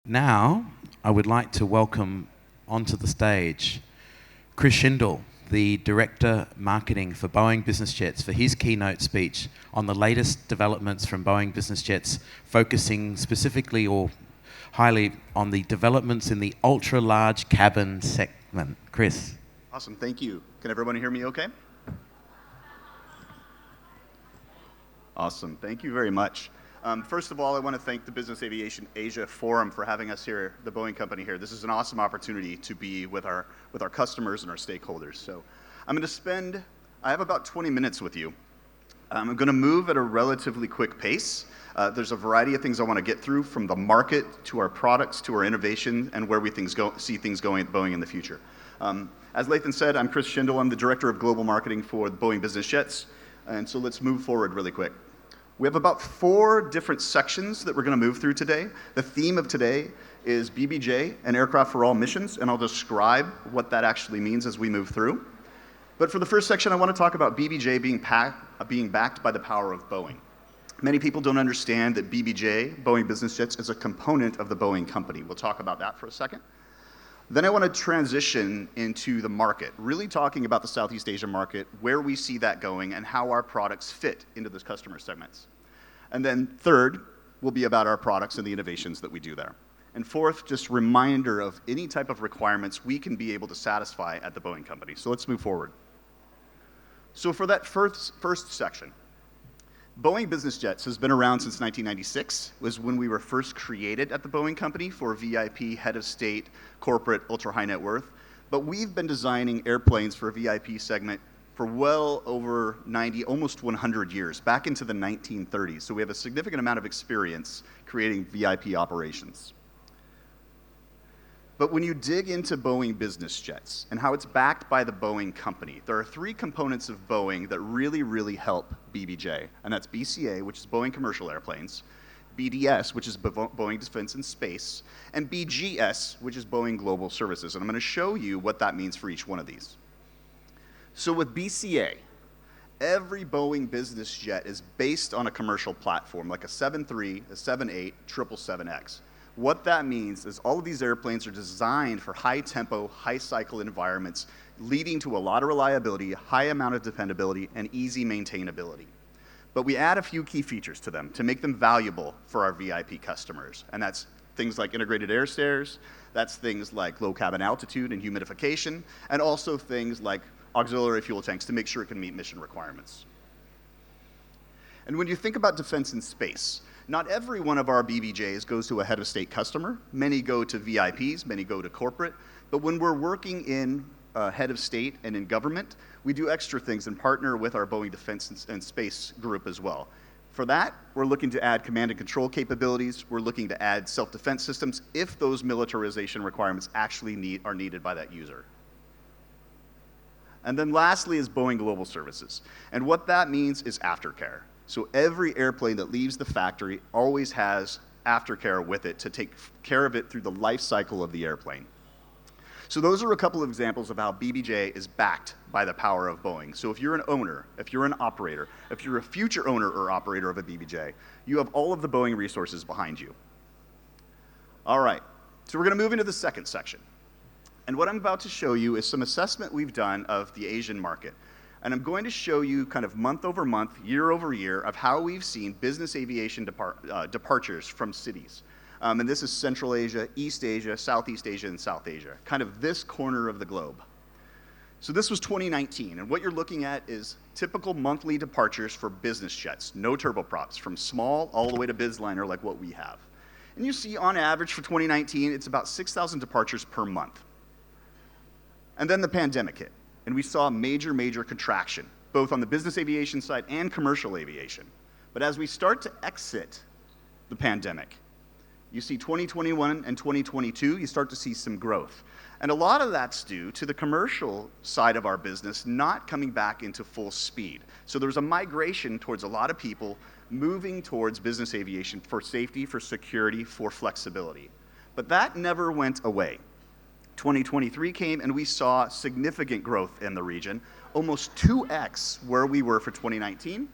Now, I would like to welcome onto the stage Chris Shindle, the Director Marketing for Boeing Business Jets, for his keynote speech on the latest developments from Boeing Business Jets, focusing specifically or highly on the developments in the ultra-large cabin segment. Chris. Awesome, thank you. Can everyone hear me okay? Awesome, thank you very much. First of all, I want to thank the Business Aviation Asia Forum for having us here, the Boeing company here. This is an awesome opportunity to be with our customers and our stakeholders. So I have about 20 minutes with you. I'm going to move at a relatively quick pace. There's a variety of things I want to get through, from the market to our products to our innovation and where we see things going at Boeing in the future. As Lathan said, I'm Chris Shindle. I'm the Director of Global Marketing for the Boeing Business Jets. And so let's move forward really quick. We have about 4 different sections that we're going to move through today. The theme of today is BBJ, an aircraft for all missions, and I'll describe what that actually means as we move through. But for the first section, I want to talk about BBJ being backed by the power of Boeing. Many people don't understand that BBJ, Boeing Business Jets, is a component of the Boeing company. We'll talk about that for a second. Then I want to transition into the market, really talking about the Southeast Asia market, where we see that going, and how our products fit into those customer segments. And then third will be about our products and the innovations that we do there. And fourth, just reminder of any type of requirements we can be able to satisfy at the Boeing company. So let's move forward. So for that first section, Boeing Business Jets has been around since 1996, was when we were first created at the Boeing company for VIP, head of state, corporate, ultra-high net worth. But we've been designing airplanes for a VIP segment for well over 90, almost 100 years, back into the 1930s. So we have a significant amount of experience creating VIP operations. But when you dig into Boeing Business Jets and how it's backed by the Boeing company, there are 3 components of Boeing that really help BBJ. And that's BCA, which is Boeing Commercial Airplanes, BDS, which is Boeing Defense and Space, and BGS, which is Boeing Global Services. And I'm going to show you what that means for each one of these. So with BCA, every Boeing business jet is based on a commercial platform, like a 737, a 78, 777X. What that means is all of these airplanes are designed for high tempo, high cycle environments, leading to a lot of reliability, a high amount of dependability, and easy maintainability. But we add a few key features to them to make them valuable for our VIP customers. And that's things like integrated air stairs, that's things like low cabin altitude and humidification, and also things like auxiliary fuel tanks to make sure it can meet mission requirements. And when you think about defense and space, not every one of our BBJs goes to a head of state customer. Many go to VIPs, many go to corporate. But when we're working in head of state and in government, we do extra things and partner with our Boeing Defense and Space group as well. For that, we're looking to add command and control capabilities. We're looking to add self-defense systems if those militarization requirements actually are needed by that user. And then lastly is Boeing Global Services. And what that means is aftercare. So every airplane that leaves the factory always has aftercare with it to take care of it through the life cycle of the airplane. So those are a couple of examples of how BBJ is backed by the power of Boeing. So if you're an owner, if you're an operator, if you're a future owner or operator of a BBJ, you have all of the Boeing resources behind you. All right, so we're going to move into the second section. And what I'm about to show you is some assessment we've done of the Asian market. And I'm going to show you kind of month over month, year over year, of how we've seen business aviation departures from cities. And this is Central Asia, East Asia, Southeast Asia, and South Asia, kind of this corner of the globe. So this was 2019, and what you're looking at is typical monthly departures for business jets, no turboprops, from small all the way to bizliner like what we have. And you see on average for 2019, it's about 6,000 departures per month. And then the pandemic hit. And we saw major contraction, both on the business aviation side and commercial aviation. But as we start to exit the pandemic, you see 2021 and 2022, you start to see some growth. And a lot of that's due to the commercial side of our business not coming back into full speed. So there's a migration towards a lot of people moving towards business aviation for safety, for security, for flexibility. But that never went away. 2023 came and we saw significant growth in the region, almost 2x where we were for 2019.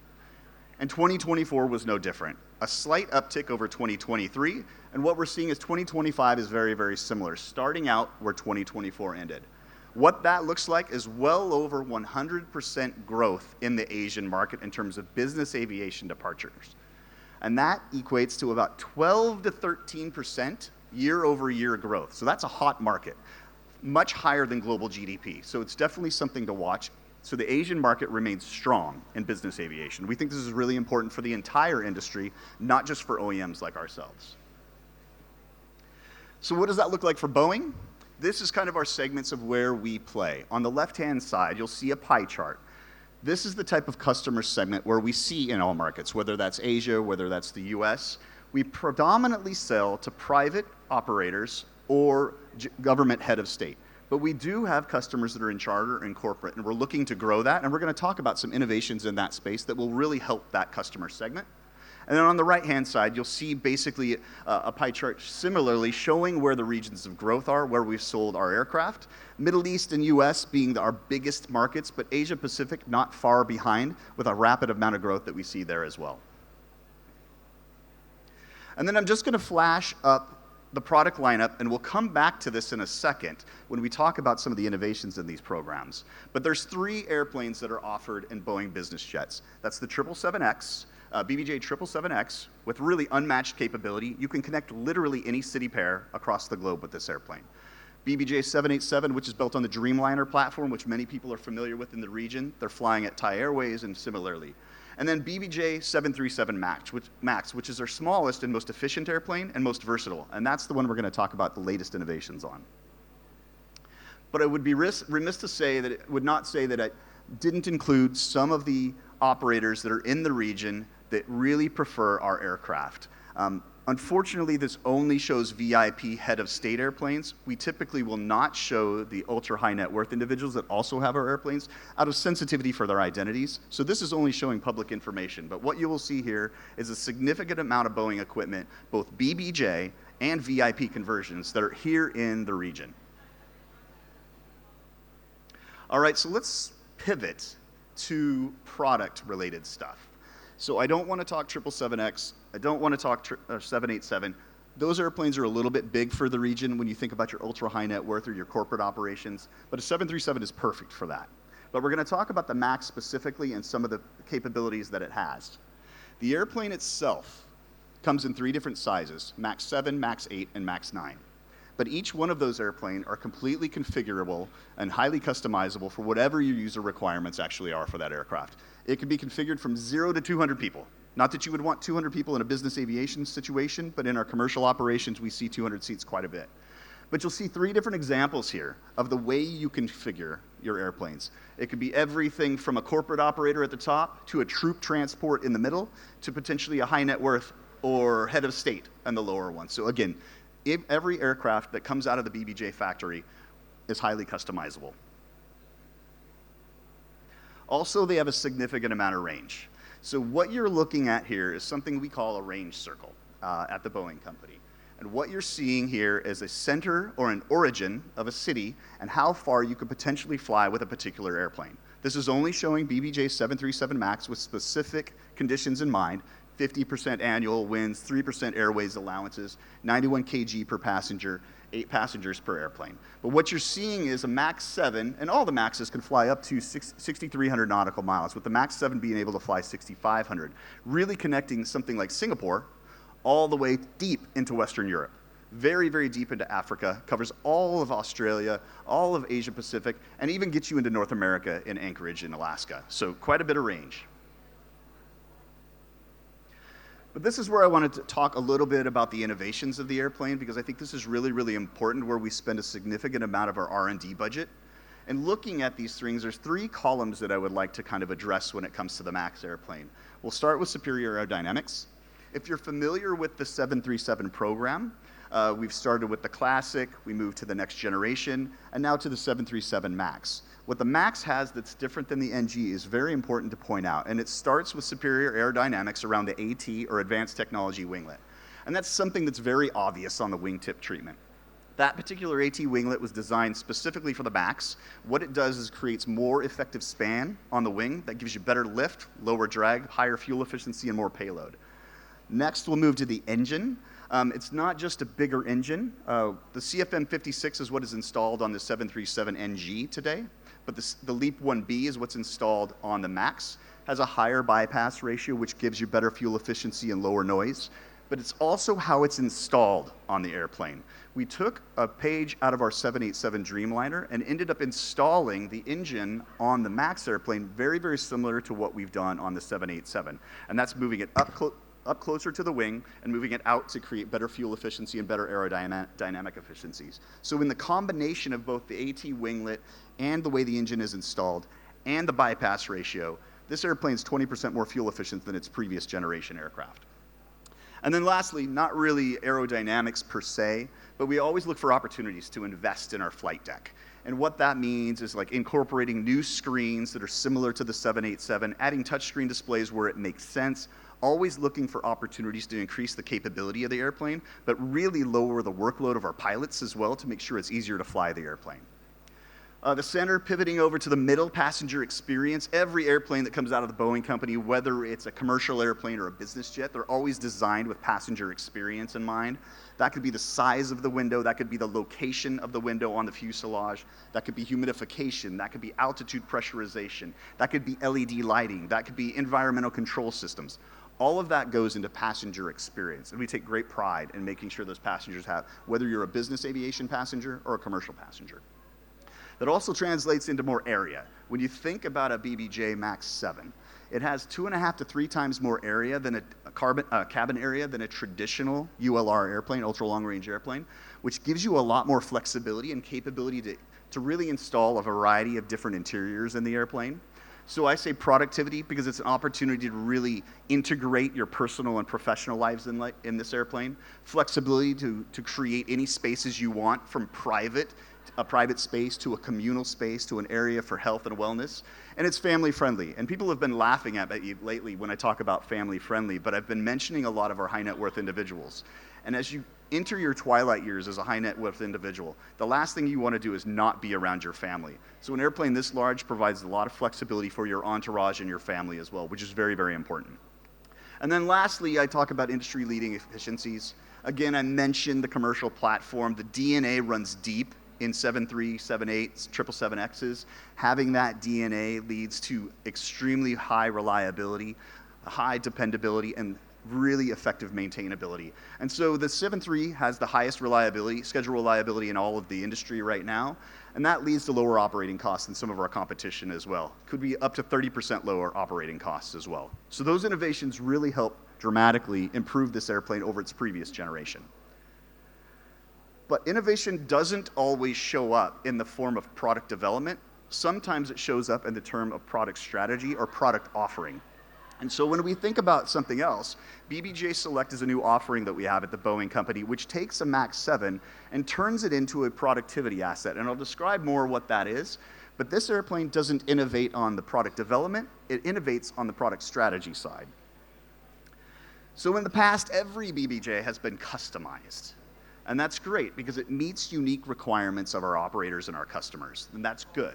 And 2024 was no different. A slight uptick over 2023, and what we're seeing is 2025 is very, very similar, starting out where 2024 ended. What that looks like is well over 100% growth in the Asian market in terms of business aviation departures. And that equates to about 12 to 13% year-over-year growth. So that's a hot market, much higher than global GDP. So it's definitely something to watch. So the Asian market remains strong in business aviation. We think this is really important for the entire industry, not just for OEMs like ourselves. So what does that look like for Boeing? This is kind of our segments of where we play. On the left-hand side, you'll see a pie chart. This is the type of customer segment where we see in all markets, whether that's Asia, whether that's the US. We predominantly sell to private operators or government head of state. But we do have customers that are in charter and corporate, and we're looking to grow that, and we're going to talk about some innovations in that space that will really help that customer segment. And then on the right-hand side, you'll see basically a pie chart similarly showing where the regions of growth are, where we've sold our aircraft. Middle East and US being our biggest markets, but Asia Pacific not far behind with a rapid amount of growth that we see there as well. And then I'm just going to flash up the product lineup, and we'll come back to this in a second when we talk about some of the innovations in these programs. But there's 3 airplanes that are offered in Boeing Business Jets. That's the 777X, BBJ 777X, with really unmatched capability. You can connect literally any city pair across the globe with this airplane. BBJ 787, which is built on the Dreamliner platform, which many people are familiar with in the region. They're flying at Thai Airways and similarly. And then BBJ 737 MAX, which is our smallest and most efficient airplane and most versatile. And that's the one we're going to talk about the latest innovations on. But I would be remiss to say that it would not say that I didn't include some of the operators that are in the region that really prefer our aircraft. Unfortunately, this only shows VIP head of state airplanes. We typically will not show the ultra high net worth individuals that also have our airplanes out of sensitivity for their identities. So this is only showing public information. But what you will see here is a significant amount of Boeing equipment, both BBJ and VIP conversions that are here in the region. All right, so let's pivot to product related stuff. So I don't want to talk 777X. I don't want to talk 787. Those airplanes are a little bit big for the region when you think about your ultra high net worth or your corporate operations, but a 737 is perfect for that. But we're going to talk about the MAX specifically and some of the capabilities that it has. The airplane itself comes in 3 different sizes, MAX 7, MAX 8, and MAX 9. But each one of those airplanes are completely configurable and highly customizable for whatever your user requirements actually are for that aircraft. It can be configured from 0 to 200 people. Not that you would want 200 people in a business aviation situation, but in our commercial operations, we see 200 seats quite a bit. But you'll see 3 different examples here of the way you configure your airplanes. It could be everything from a corporate operator at the top to a troop transport in the middle to potentially a high net worth or head of state on the lower one. So again, every aircraft that comes out of the BBJ factory is highly customizable. Also, they have a significant amount of range. So what you're looking at here is something we call a range circle at the Boeing company. And what you're seeing here is a center or an origin of a city and how far you could potentially fly with a particular airplane. This is only showing BBJ 737 MAX with specific conditions in mind. 50% annual winds, 3% airways allowances, 91 kg per passenger, 8 passengers per airplane. But what you're seeing is a MAX 7, and all the MAXes can fly up to 6,300 nautical miles, with the MAX 7 being able to fly 6,500, really connecting something like Singapore all the way deep into Western Europe. Very, very deep into Africa, covers all of Australia, all of Asia Pacific, and even gets you into North America in Anchorage in Alaska. So quite a bit of range. But this is where I wanted to talk a little bit about the innovations of the airplane, because I think this is really, really important, where we spend a significant amount of our R&D budget. And looking at these things, there's 3 columns that I would like to kind of address when it comes to the MAX airplane. We'll start with superior aerodynamics. If you're familiar with the 737 program, we've started with the Classic, we moved to the next generation, and now to the 737 MAX. What the MAX has that's different than the NG is very important to point out, and it starts with superior aerodynamics around the AT, or Advanced Technology Winglet. And that's something that's very obvious on the wingtip treatment. That particular AT winglet was designed specifically for the MAX. What it does is creates more effective span on the wing that gives you better lift, lower drag, higher fuel efficiency, and more payload. Next, we'll move to the engine. It's not just a bigger engine. The CFM56 is what is installed on the 737NG today, but the LEAP 1B is what's installed on the MAX. Has a higher bypass ratio, which gives you better fuel efficiency and lower noise. But it's also how it's installed on the airplane. We took a page out of our 787 Dreamliner and ended up installing the engine on the MAX airplane very, very similar to what we've done on the 787. And that's moving it up closer to the wing and moving it out to create better fuel efficiency and better aerodynamic efficiencies. So in the combination of both the AT winglet and the way the engine is installed and the bypass ratio, this airplane is 20% more fuel efficient than its previous generation aircraft. And then lastly, not really aerodynamics per se, but we always look for opportunities to invest in our flight deck. And what that means is like incorporating new screens that are similar to the 787, adding touchscreen displays where it makes sense, always looking for opportunities to increase the capability of the airplane, but really lower the workload of our pilots as well to make sure it's easier to fly the airplane. The center, pivoting over to the middle, passenger experience. Every airplane that comes out of the Boeing company, whether it's a commercial airplane or a business jet, they're always designed with passenger experience in mind. That could be the size of the window, that could be the location of the window on the fuselage, that could be humidification, that could be altitude pressurization, that could be LED lighting, that could be environmental control systems. All of that goes into passenger experience, and we take great pride in making sure those passengers have, whether you're a business aviation passenger or a commercial passenger. That also translates into more area. When you think about a BBJ MAX 7, it has 2.5 to 3 times more area than a cabin area than a traditional ULR airplane, ultra long range airplane, which gives you a lot more flexibility and capability to really install a variety of different interiors in the airplane. So I say productivity because it's an opportunity to really integrate your personal and professional lives in this airplane. Flexibility to create any spaces you want, from a private space to a communal space to an area for health and wellness. And it's family friendly. And people have been laughing at me lately when I talk about family friendly, but I've been mentioning a lot of our high net worth individuals. And as you enter your twilight years as a high net worth individual, the last thing you want to do is not be around your family. So an airplane this large provides a lot of flexibility for your entourage and your family as well, which is very, very important. And then lastly, I talk about industry leading efficiencies. Again, I mentioned the commercial platform. The DNA runs deep in 737, 787s, 777Xs. Having that DNA leads to extremely high reliability, high dependability, and really effective maintainability. And so the 73 has the highest reliability, schedule reliability in all of the industry right now, and that leads to lower operating costs than some of our competition as well. Could be up to 30% lower operating costs as well. So those innovations really help dramatically improve this airplane over its previous generation. But innovation doesn't always show up in the form of product development. Sometimes it shows up in the term of product strategy or product offering. And so when we think about something else, BBJ Select is a new offering that we have at the Boeing company, which takes a MAX 7 and turns it into a productivity asset. And I'll describe more what that is. But this airplane doesn't innovate on the product development, it innovates on the product strategy side. So in the past, every BBJ has been customized. And that's great because it meets unique requirements of our operators and our customers, and that's good.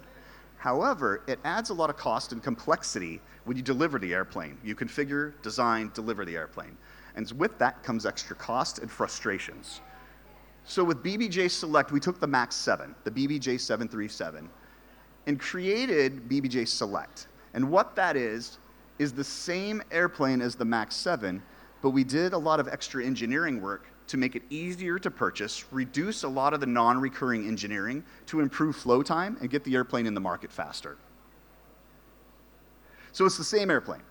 However, it adds a lot of cost and complexity when you deliver the airplane. You configure, design, deliver the airplane. And with that comes extra cost and frustrations. So with BBJ Select, we took the MAX 7, the BBJ 737, and created BBJ Select. And what that is the same airplane as the MAX 7, but we did a lot of extra engineering work to make it easier to purchase, reduce a lot of the non-recurring engineering to improve flow time and get the airplane in the market faster. So it's the same airplane.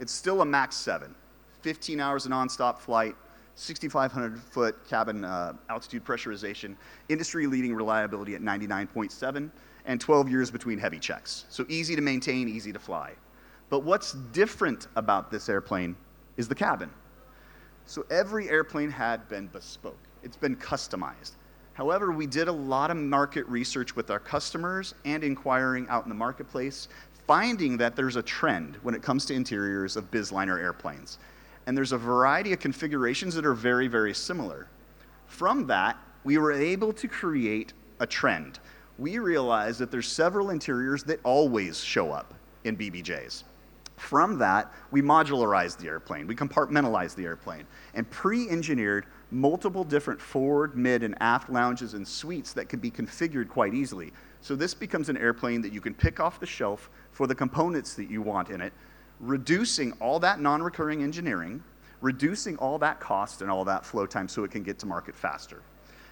It's still a MAX 7, 15 hours of nonstop flight, 6,500-foot cabin altitude pressurization, industry-leading reliability at 99.7, and 12 years between heavy checks. So easy to maintain, easy to fly. But what's different about this airplane is the cabin. So every airplane had been bespoke. It's been customized. However, we did a lot of market research with our customers and inquiring out in the marketplace, finding that there's a trend when it comes to interiors of bizliner airplanes. And there's a variety of configurations that are very, very similar. From that, we were able to create a trend. We realized that there's several interiors that always show up in BBJs. From that, we modularized the airplane, we compartmentalized the airplane, and pre-engineered multiple different forward, mid, and aft lounges and suites that could be configured quite easily. So this becomes an airplane that you can pick off the shelf for the components that you want in it, reducing all that non-recurring engineering, reducing all that cost and all that flow time so it can get to market faster.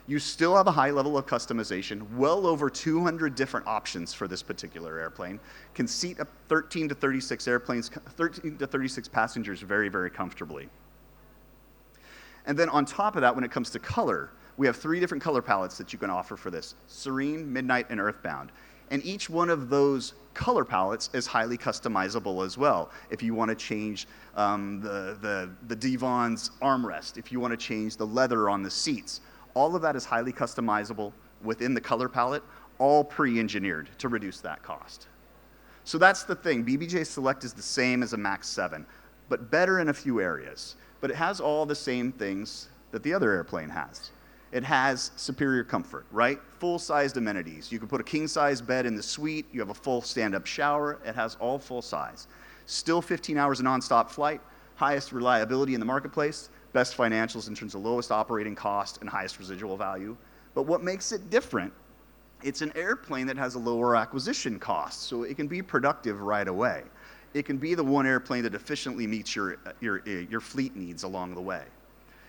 You still have a high level of customization, well over 200 different options for this particular airplane. Can seat up 13 to 36 airplanes, 13 to 36 passengers very, very comfortably. And then on top of that, when it comes to color, we have 3 different color palettes that you can offer for this: Serene, Midnight, and Earthbound. And each one of those color palettes is highly customizable as well. If you want to change the Devon's armrest, if you want to change the leather on the seats, all of that is highly customizable within the color palette, all pre-engineered to reduce that cost. So that's the thing. BBJ Select is the same as a MAX 7, but better in a few areas. But it has all the same things that the other airplane has. It has superior comfort, right? Full-sized amenities. You can put a king-size bed in the suite. You have a full stand-up shower. It has all full size. Still 15 hours of nonstop flight, highest reliability in the marketplace, best financials in terms of lowest operating cost and highest residual value. But what makes it different, it's an airplane that has a lower acquisition cost, so it can be productive right away. It can be the one airplane that efficiently meets your fleet needs along the way.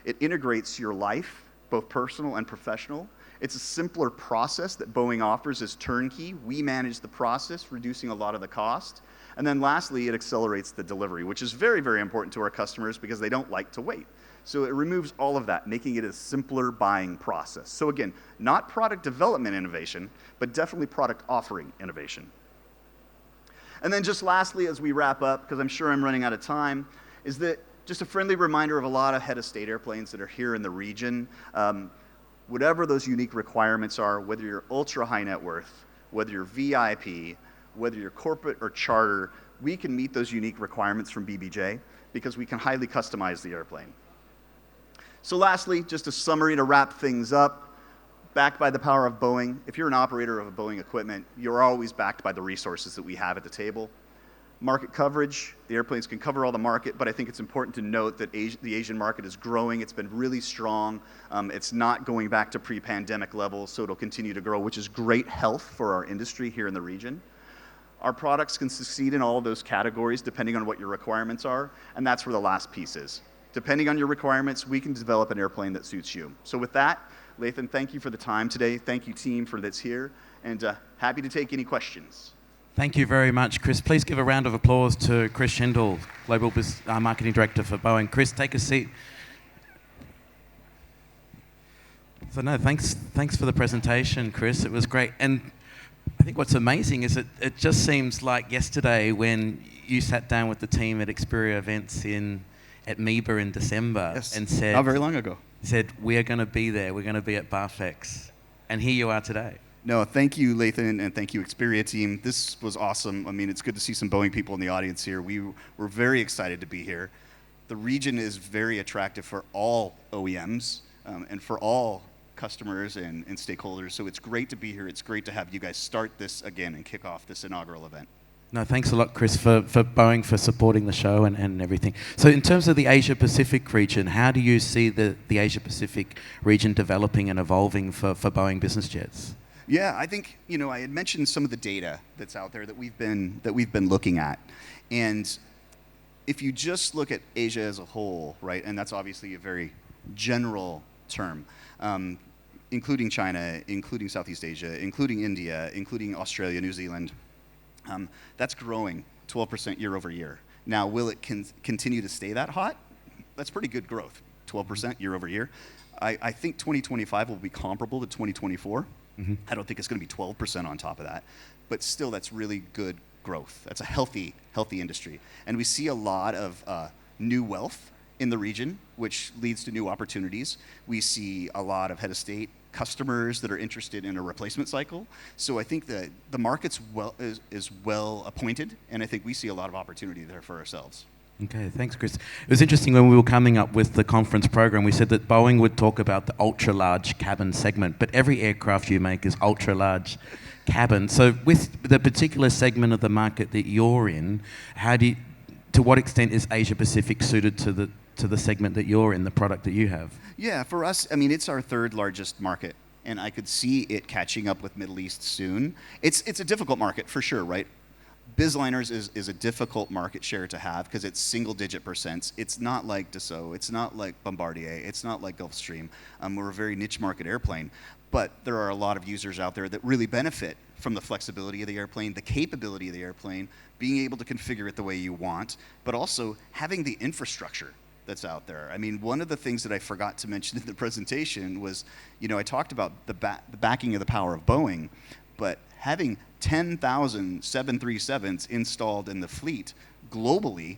It integrates your life, both personal and professional. It's a simpler process that Boeing offers as turnkey. We manage the process, reducing a lot of the cost. And then lastly, it accelerates the delivery, which is very, very important to our customers because they don't like to wait. So it removes all of that, making it a simpler buying process. So again, not product development innovation, but definitely product offering innovation. And then just lastly, as we wrap up, because I'm sure I'm running out of time, is that just a friendly reminder of a lot of head of state airplanes that are here in the region. Whatever those unique requirements are, whether you're ultra high net worth, whether you're VIP, whether you're corporate or charter, we can meet those unique requirements from BBJ because we can highly customize the airplane. So lastly, just a summary to wrap things up. Backed by the power of Boeing. If you're an operator of a Boeing equipment, you're always backed by the resources that we have at the table. Market coverage, the airplanes can cover all the market, but I think it's important to note that the Asian market is growing. It's been really strong. It's not going back to pre-pandemic levels, so it'll continue to grow, which is great health for our industry here in the region. Our products can succeed in all of those categories depending on what your requirements are, and that's where the last piece is. Depending on your requirements, we can develop an airplane that suits you. So with that, Lathan, thank you for the time today. Thank you, team, for that's here, and happy to take any questions. Thank you very much, Chris. Please give a round of applause to Chris Shindle, Global Marketing Director for Boeing. Chris, take a seat. So no, thanks for the presentation, Chris. It was great. And I think what's amazing is it just seems like yesterday when you sat down with the team at Xperia Events at MEBA in December, yes, and said, not very long ago, said, we are going to be there. We're going to be at BAAFEx. And here you are today. No, thank you, Lathan, and thank you, Xperia team. This was awesome. I mean, it's good to see some Boeing people in the audience here. We were very excited to be here. The region is very attractive for all OEMs and for all customers and stakeholders. So it's great to be here. It's great to have you guys start this again and kick off this inaugural event. No, thanks a lot, Chris, for Boeing for supporting the show and everything. So in terms of the Asia-Pacific region, how do you see the Asia-Pacific region developing and evolving for Boeing Business Jets? Yeah, I think, I had mentioned some of the data that's out there that we've been looking at. And if you just look at Asia as a whole, right, and that's obviously a very general term, including China, including Southeast Asia, including India, including Australia, New Zealand, that's growing 12% year over year. Now, will it continue to stay that hot? That's pretty good growth, 12% year over year. I think 2025 will be comparable to 2024. Mm-hmm. I don't think it's going to be 12% on top of that, but still that's really good growth. That's a healthy industry. And we see a lot of new wealth in the region, which leads to new opportunities. We see a lot of head of state customers that are interested in a replacement cycle. So I think that the market's is well appointed, and I think we see a lot of opportunity there for ourselves. Okay, thanks, Chris. It was interesting when we were coming up with the conference program, we said that Boeing would talk about the ultra-large cabin segment, but every aircraft you make is ultra-large cabin. So with the particular segment of the market that you're in, to what extent is Asia-Pacific suited to the segment that you're in, the product that you have? Yeah, for us, I mean, it's our third largest market, and I could see it catching up with Middle East soon. It's a difficult market for sure, right? Bizliners is a difficult market share to have because it's single-digit percents. It's not like Dassault. It's not like Bombardier. It's not like Gulfstream. We're a very niche market airplane, but there are a lot of users out there that really benefit from the flexibility of the airplane, the capability of the airplane, being able to configure it the way you want, but also having the infrastructure that's out there. I mean, one of the things that I forgot to mention in the presentation was, I talked about the backing of the power of Boeing, but having 10,000 737s installed in the fleet globally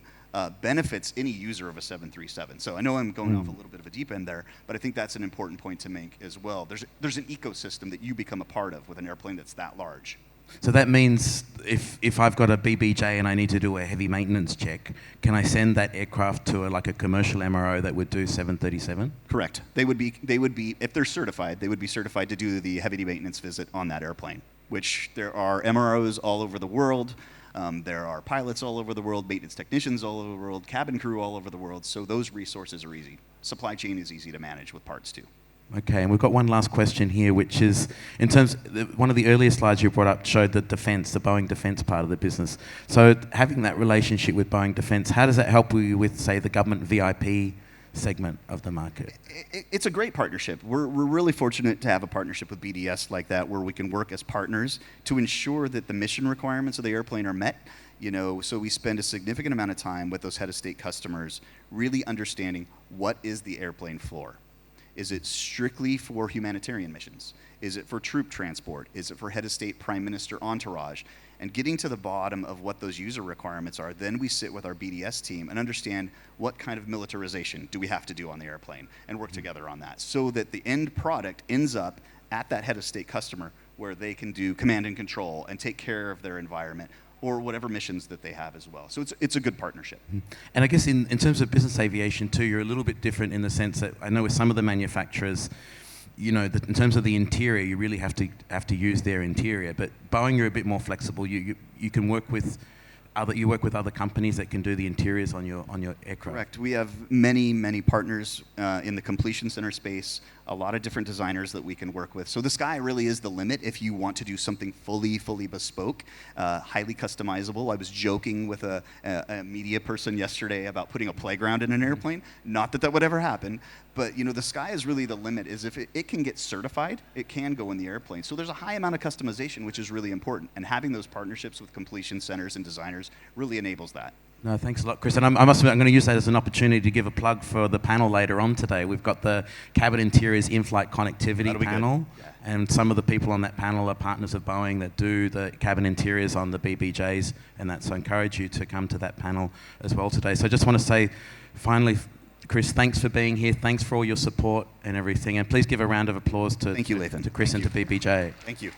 benefits any user of a 737. So I know I'm going off a little bit of a deep end there, but I think that's an important point to make as well. There's an ecosystem that you become a part of with an airplane that's that large. So that means if I've got a BBJ and I need to do a heavy maintenance check, can I send that aircraft to a commercial MRO that would do 737? Correct. They would be if they're certified, they would be certified to do the heavy maintenance visit on that airplane, which there are MROs all over the world. There are pilots all over the world, maintenance technicians all over the world, cabin crew all over the world. So those resources are easy. Supply chain is easy to manage with parts too. Okay, and we've got one last question here, which is, in terms, one of the earlier slides you brought up showed the defense, the Boeing defense part of the business. So having that relationship with Boeing Defense, how does that help you with, say, the government VIP segment of the market? It's a great partnership. We're really fortunate to have a partnership with BDS like that, where we can work as partners to ensure that the mission requirements of the airplane are met. So we spend a significant amount of time with those head of state customers really understanding what is the airplane for. Is it strictly for humanitarian missions? Is it for troop transport? Is it for head of state, prime minister entourage? And getting to the bottom of what those user requirements are, then we sit with our BDS team and understand what kind of militarization do we have to do on the airplane and work together on that so that the end product ends up at that head of state customer where they can do command and control and take care of their environment or whatever missions that they have as well. So it's a good partnership. And I guess in terms of business aviation too, you're a little bit different in the sense that I know with some of the manufacturers, in terms of the interior, you really have to use their interior. But Boeing, you're a bit more flexible. You can work with other companies that can do the interiors on your aircraft. Correct. We have many partners in the completion center space. A lot of different designers that we can work with. So the sky really is the limit if you want to do something fully bespoke, highly customizable. I was joking with a media person yesterday about putting a playground in an airplane. Not that would ever happen, but the sky is really the limit. Is if it can get certified, it can go in the airplane. So there's a high amount of customization, which is really important. And having those partnerships with completion centers and designers really enables that. No, thanks a lot, Chris. And I must admit, I'm going to use that as an opportunity to give a plug for the panel later on today. We've got the Cabin Interiors In-Flight Connectivity panel, and some of the people on that panel are partners of Boeing that do the cabin interiors on the BBJs, and so I encourage you to come to that panel as well today. So I just want to say, finally, Chris, thanks for being here. Thanks for all your support and everything. And please give a round of applause to Thank you, Lathan. to Chris and to BBJ. Thank you.